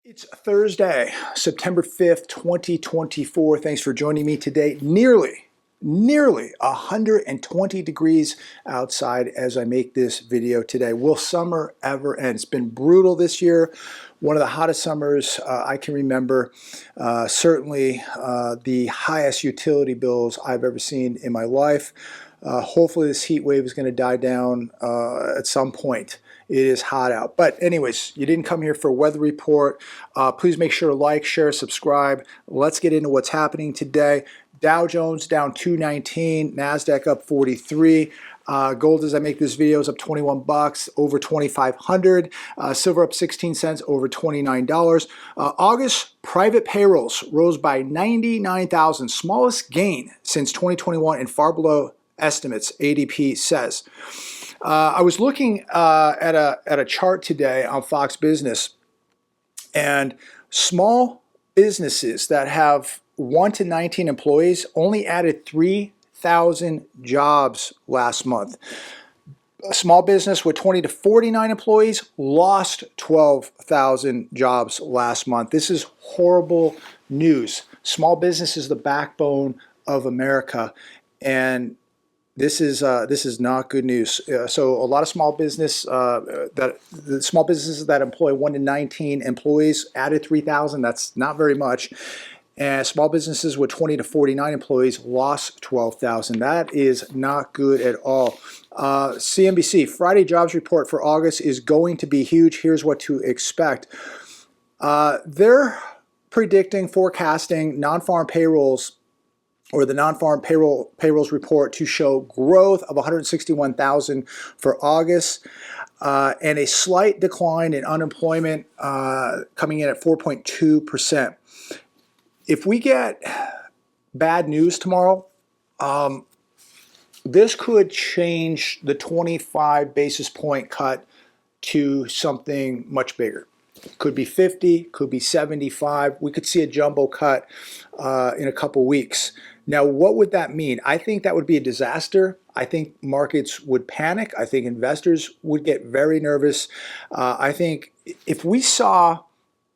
It's Thursday, September 5th, 2024. Thanks for joining me today. Nearly 120 degrees outside as I make this video today. Will summer ever end? It's been brutal this year. One of the hottest summers I can remember. Certainly the highest utility bills I've ever seen in my life. Hopefully this heat wave is going to die down at some point. It is hot out. But anyways, you didn't come here for a weather report. Please make sure to like, share, subscribe. Let's get into what's happening today. Dow Jones down 219, NASDAQ up 43. Gold, as I make this video, is up 21 bucks, over 2,500. Silver up 16 cents, over $29. August private payrolls rose by 99,000, smallest gain since 2021 and far below estimates, ADP says. I was looking at a chart today on Fox Business, and small businesses that have 1 to 19 employees only added 3,000 jobs last month. A small business with 20 to 49 employees lost 12,000 jobs last month. This is horrible news. Small business is the backbone of America, and this is not good news. So a lot of small businesses that employ 1 to 19 employees added 3,000. That's not very much. And small businesses with 20 to 49 employees lost 12,000. That is not good at all. CNBC, Friday jobs report for August is going to be huge. Here's what to expect. They're forecasting non-farm payrolls, or the non-farm payrolls report, to show growth of 161,000 for August, and a slight decline in unemployment coming in at 4.2%. If we get bad news tomorrow, this could change the 25 basis point cut to something much bigger. Could be 50, could be 75. We could see a jumbo cut in a couple weeks. Now, what would that mean? I think that would be a disaster. I think markets would panic. I think investors would get very nervous. I think if we saw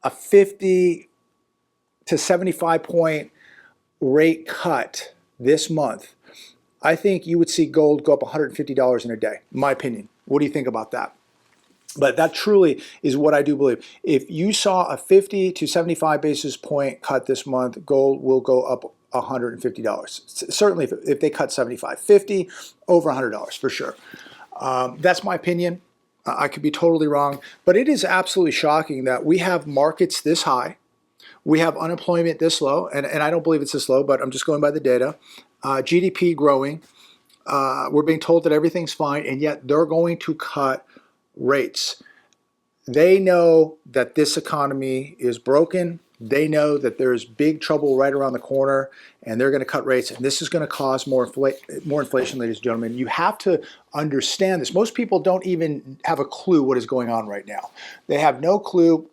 a 50 to 75 point rate cut this month, I think you would see gold go up $150 in a day, in my opinion. What do you think about that? But that truly is what I do believe. If you saw a 50 to 75 basis point cut this month, gold will go up $150. Certainly if they cut 75, 50, over $100 for sure. That's my opinion. I could be totally wrong, but it is absolutely shocking that we have markets this high. We have unemployment this low, and I don't believe it's this low, but I'm just going by the data. GDP growing. We're being told that everything's fine, and yet they're going to cut rates. They know that this economy is broken. They know that there's big trouble right around the corner, and they're going to cut rates, and this is going to cause more inflation, ladies and gentlemen. You have to understand this. Most people don't even have a clue what is going on right now. They have no clue.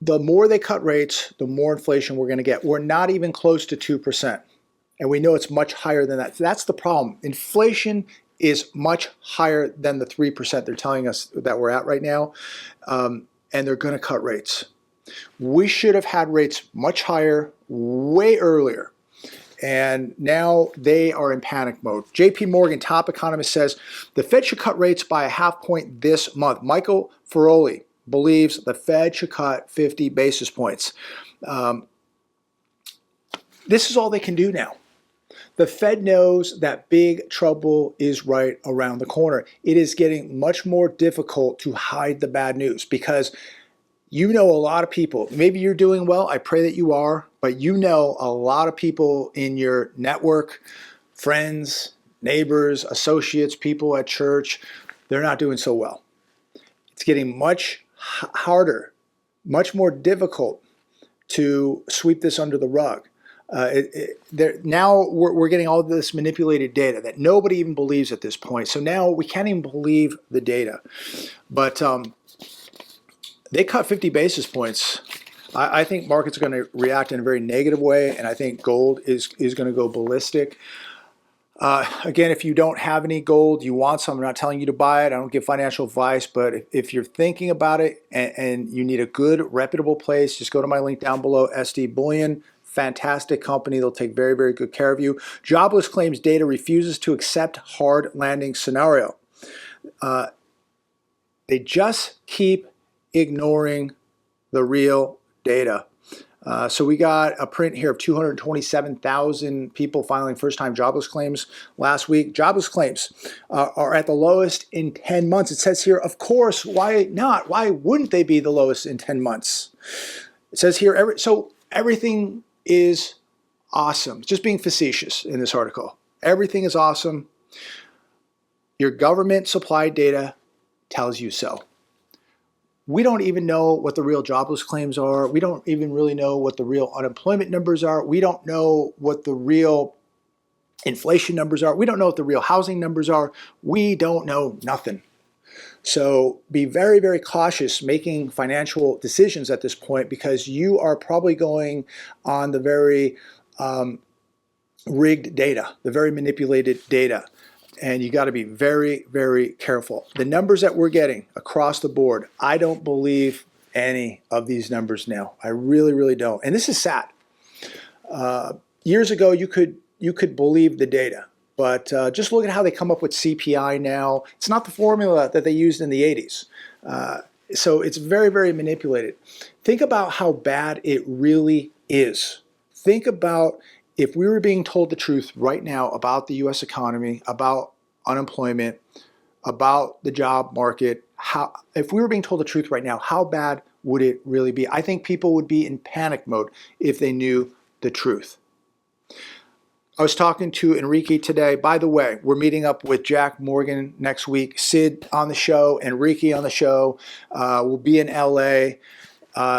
The more they cut rates, the more inflation we're going to get. We're not even close to 2%, and we know it's much higher than that. That's the problem. Inflation is much higher than the 3% they're telling us that we're at right now, and they're going to cut rates. We should have had rates much higher way earlier, and now they are in panic mode. JP Morgan top economist says the Fed should cut rates by a half point this month. Michael Feroli believes the Fed should cut 50 basis points. This is all they can do now. The Fed knows that big trouble is right around the corner. It is getting much more difficult to hide the bad news because you know a lot of people. Maybe you're doing well. I pray that you are. But you know a lot of people in your network, friends, neighbors, associates, people at church, they're not doing so well. It's getting much harder, much more difficult to sweep this under the rug. Now we're getting all this manipulated data that nobody even believes at this point. So now we can't even believe the data. But they cut 50 basis points. I think markets are going to react in a very negative way, and I think gold is going to go ballistic. Again, if you don't have any gold, you want some, I'm not telling you to buy it. I don't give financial advice, but if you're thinking about it and you need a good, reputable place, just go to my link down below, SD Bullion. Fantastic company. They'll take very, very good care of you. Jobless claims data refuses to accept hard landing scenario. They just keep ignoring the real data. So we got a print here of 227,000 people filing first-time jobless claims last week. Jobless claims are at the lowest in 10 months. It says here, of course, why not? Why wouldn't they be the lowest in 10 months? It says here, so everything is awesome. Just being facetious in this article. Everything is awesome. Your government supplied data tells you so. We don't even know what the real jobless claims are. We don't even really know what the real unemployment numbers are. We don't know what the real inflation numbers are. We don't know what the real housing numbers are. We don't know nothing. So be very, very cautious making financial decisions at this point, because you are probably going on the very rigged data, the very manipulated data. And you got to be very, very careful. The numbers that we're getting across the board, I don't believe any of these numbers now. I really, really don't. And this is sad. Years ago, you could believe the data, but just look at how they come up with CPI now. It's not the formula that they used in the 80s. So it's very, very manipulated. Think about how bad it really is. Think about if we were being told the truth right now about the US economy, about unemployment, about the job market, if we were being told the truth right now, how bad would it really be? I think people would be in panic mode if they knew the truth. I was talking to Enrique today. By the way, we're meeting up with Jack Morgan next week. Sid on the show, Enrique on the show. We'll be in LA.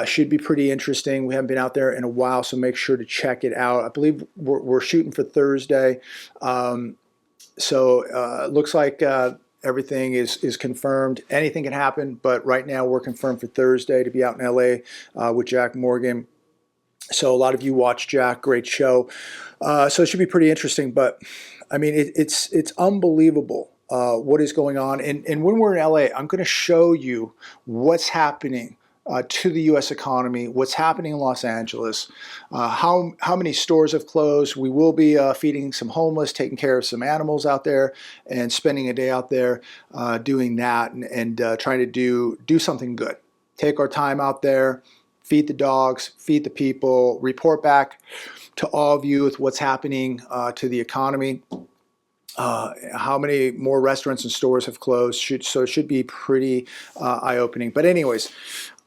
Should be pretty interesting. We haven't been out there in a while, so make sure to check it out. I believe we're shooting for Thursday. So looks like everything is confirmed. Anything can happen, but right now we're confirmed for Thursday to be out in LA with Jack Morgan. So a lot of you watch Jack, great show. So it should be pretty interesting, but I mean, it's unbelievable what is going on. And when we're in LA, I'm going to show you what's happening to the U.S. economy, what's happening in Los Angeles, how many stores have closed. We will be feeding some homeless, taking care of some animals out there, and spending a day out there doing that and trying to do something good. Take our time out there, feed the dogs, feed the people, report back to all of you with what's happening to the economy. How many more restaurants and stores have closed, so it should be pretty eye-opening. But anyways,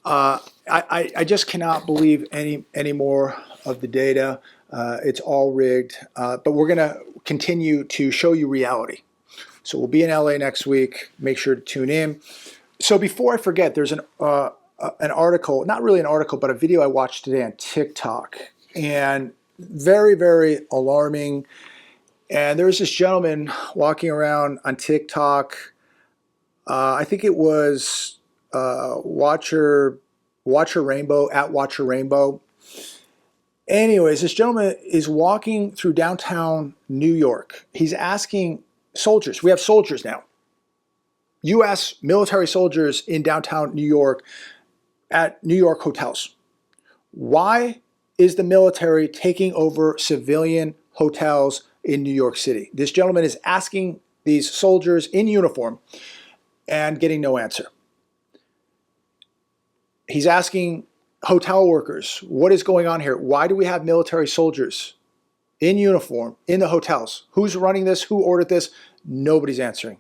I just cannot believe any more of the data. It's all rigged, but we're going to continue to show you reality. So we'll be in LA next week. Make sure to tune in. So before I forget, there's an article, not really an article, but a video I watched today on TikTok, and very, very alarming. And there was this gentleman walking around on TikTok. I think it was Watcher Rainbow, at Watcher Rainbow. Anyways, this gentleman is walking through downtown New York. He's asking soldiers. We have soldiers now. U.S. military soldiers in downtown New York at New York hotels. Why is the military taking over civilian hotels in New York City? This gentleman is asking these soldiers in uniform and getting no answer. He's asking hotel workers, what is going on here? Why do we have military soldiers in uniform in the hotels? Who's running this? Who ordered this? Nobody's answering.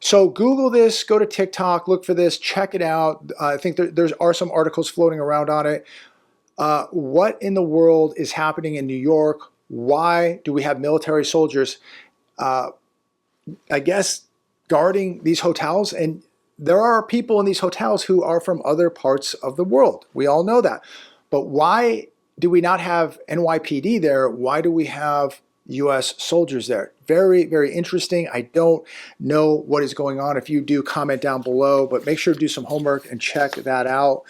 So Google this, go to TikTok, look for this, check it out. I think there are some articles floating around on it. What in the world is happening in New York? Why do we have military soldiers, I guess, guarding these hotels? And there are people in these hotels who are from other parts of the world. We all know that. But why do we not have NYPD there? Why do we have U.S. soldiers there? Very, very interesting. I don't know what is going on. If you do, comment down below, but make sure to do some homework and check that out.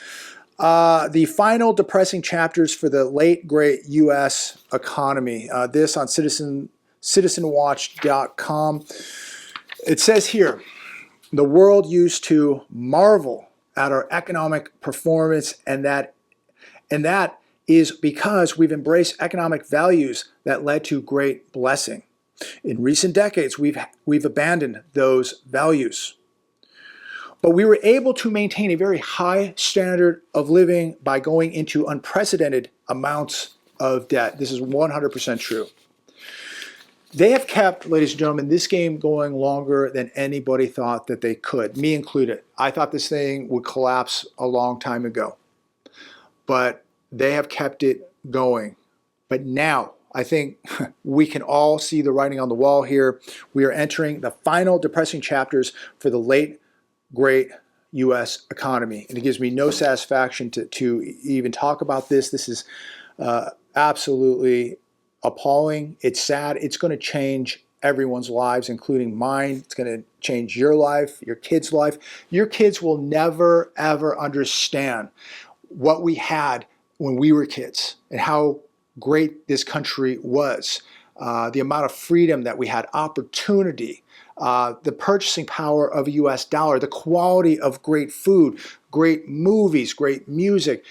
The final depressing chapters for the late, great U.S. economy. This on citizenwatch.com. It says here, the world used to marvel at our economic performance, and that is because we've embraced economic values that led to great blessing. In recent decades, we've abandoned those values. But we were able to maintain a very high standard of living by going into unprecedented amounts of debt. This is 100% true. They have kept, ladies and gentlemen, this game going longer than anybody thought that they could, me included. I thought this thing would collapse a long time ago. But they have kept it going. But now, I think we can all see the writing on the wall here. We are entering the final depressing chapters for the late, great U.S. economy. And it gives me no satisfaction to even talk about this. This is absolutely appalling. It's sad. It's going to change everyone's lives, including mine. It's going to change your life, your kids' life. Your kids will never, ever understand what we had when we were kids and how great this country was. The amount of freedom that we had, opportunity, the purchasing power of a US dollar, the quality of great food, great movies, great music.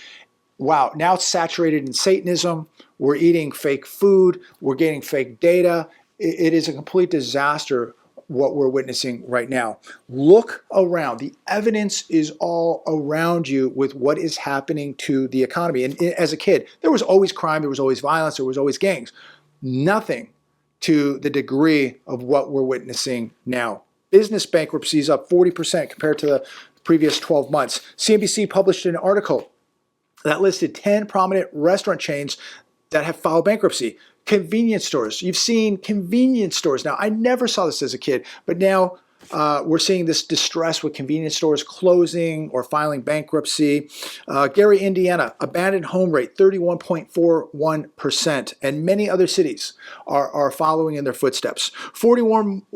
Wow, now it's saturated in Satanism. We're eating fake food. We're getting fake data. It is a complete disaster what we're witnessing right now. Look around. The evidence is all around you with what is happening to the economy. And as a kid, there was always crime, there was always violence, there was always gangs. Nothing to the degree of what we're witnessing now. Business bankruptcies up 40% compared to the previous 12 months. CNBC published an article that listed 10 prominent restaurant chains that have filed bankruptcy. Convenience stores. You've seen convenience stores. Now, I never saw this as a kid, but now we're seeing this distress with convenience stores closing or filing bankruptcy. Gary, Indiana, abandoned home rate 31.41%, and many other cities are following in their footsteps. 41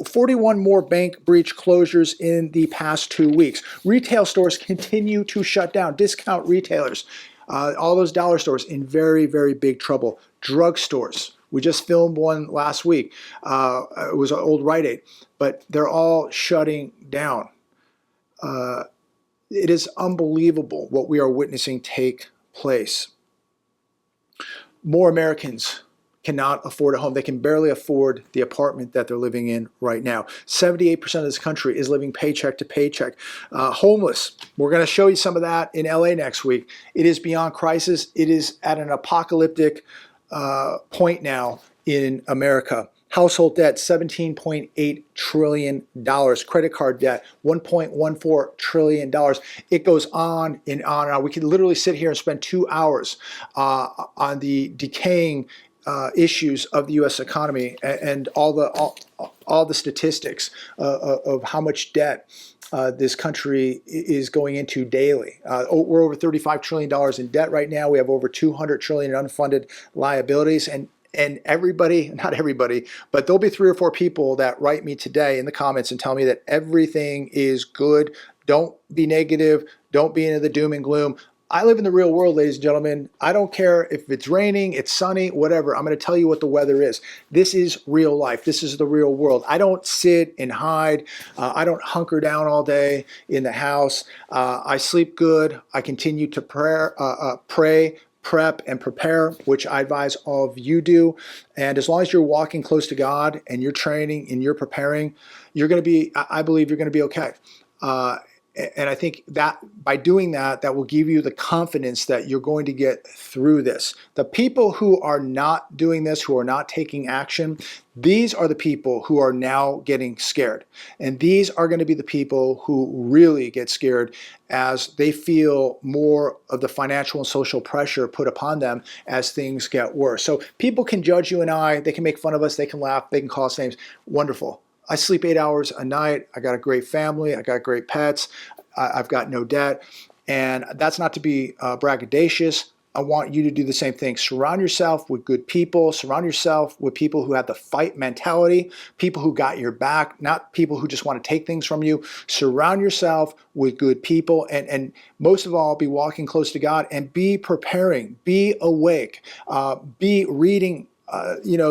more bank breach closures in the past 2 weeks. Retail stores continue to shut down. Discount retailers, all those dollar stores in very, very big trouble. Drugstores. We just filmed one last week. It was an old Rite Aid, but they're all shutting down. It is unbelievable what we are witnessing take place. More Americans cannot afford a home. They can barely afford the apartment that they're living in right now. 78% of this country is living paycheck to paycheck. Homeless. We're going to show you some of that in LA next week. It is beyond crisis. It is at an apocalyptic point now in America. Household debt, $17.8 trillion. Credit card debt, $1.14 trillion. It goes on and on and on. We could literally sit here and spend 2 hours on the decaying issues of the U.S. economy and all the statistics of how much debt this country is going into daily. We're over $35 trillion in debt right now. We have over $200 trillion in unfunded liabilities. And everybody, not everybody, but there'll be 3 or 4 people that write me today in the comments and tell me that everything is good. Don't be negative. Don't be into the doom and gloom. I live in the real world, ladies and gentlemen. I don't care if it's raining, it's sunny, whatever. I'm going to tell you what the weather is. This is real life. This is the real world. I don't sit and hide. I don't hunker down all day in the house. I sleep good. I continue to pray, prep, and prepare, which I advise all of you do. And as long as you're walking close to God and you're training and you're preparing, you're going to be, I believe you're going to be okay. And I think that by doing that, that will give you the confidence that you're going to get through this. The people who are not doing this, who are not taking action, these are the people who are now getting scared. And these are going to be the people who really get scared as they feel more of the financial and social pressure put upon them as things get worse. So people can judge you and I, they can make fun of us, they can laugh, they can call us names. Wonderful. I sleep 8 hours a night. I got a great family. I got great pets. I've got no debt. And that's not to be braggadocious. I want you to do the same thing. Surround yourself with good people. Surround yourself with people who have the fight mentality, people who got your back, not people who just want to take things from you. Surround yourself with good people. And most of all, be walking close to God and be preparing. Be awake. Be reading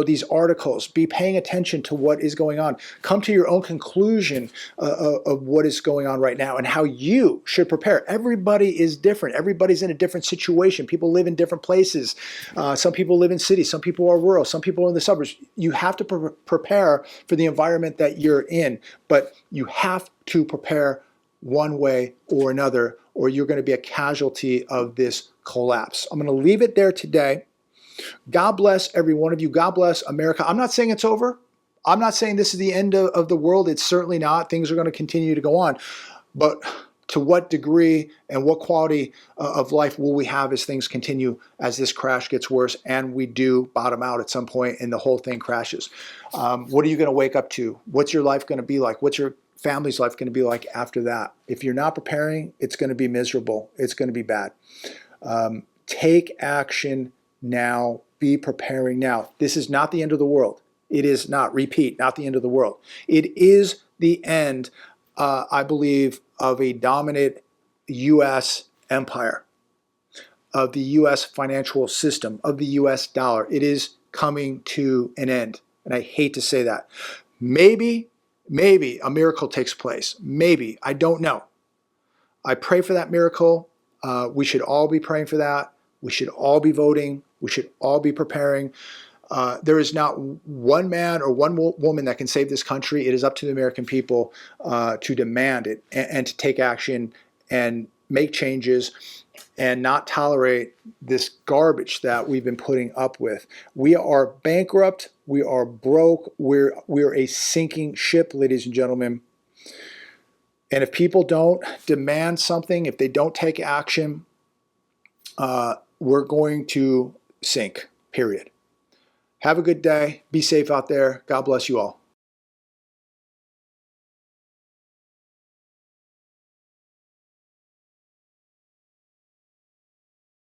these articles. Be paying attention to what is going on. Come to your own conclusion of what is going on right now and how you should prepare. Everybody is different. Everybody's in a different situation. People live in different places. Some people live in cities. Some people are rural. Some people are in the suburbs. You have to prepare for the environment that you're in, but you have to prepare one way or another, or you're going to be a casualty of this collapse. I'm going to leave it there today. God bless every one of you. God bless America. I'm not saying it's over. I'm not saying this is the end of the world. It's certainly not. Things are going to continue to go on. But to what degree and what quality of life will we have as things continue, as this crash gets worse and we do bottom out at some point and the whole thing crashes? What are you going to wake up to? What's your life going to be like? What's your family's life going to be like after that? If you're not preparing, it's going to be miserable. It's going to be bad. Take action now. Be preparing now. This is not the end of the world. It is not, repeat, not the end of the world. It is the end, I believe, of a dominant U.S. empire, of the U.S. financial system, of the U.S. dollar. It is coming to an end. And I hate to say that. Maybe a miracle takes place. Maybe. I don't know. I pray for that miracle. We should all be praying for that. We should all be voting. We should all be preparing. There is not one man or one woman that can save this country. It is up to the American people to demand it and to take action and make changes and not tolerate this garbage that we've been putting up with. We are bankrupt. We are broke. We're a sinking ship, ladies and gentlemen. And if people don't demand something, if they don't take action, we're going to sink, period. Have a good day. Be safe out there. God bless you all.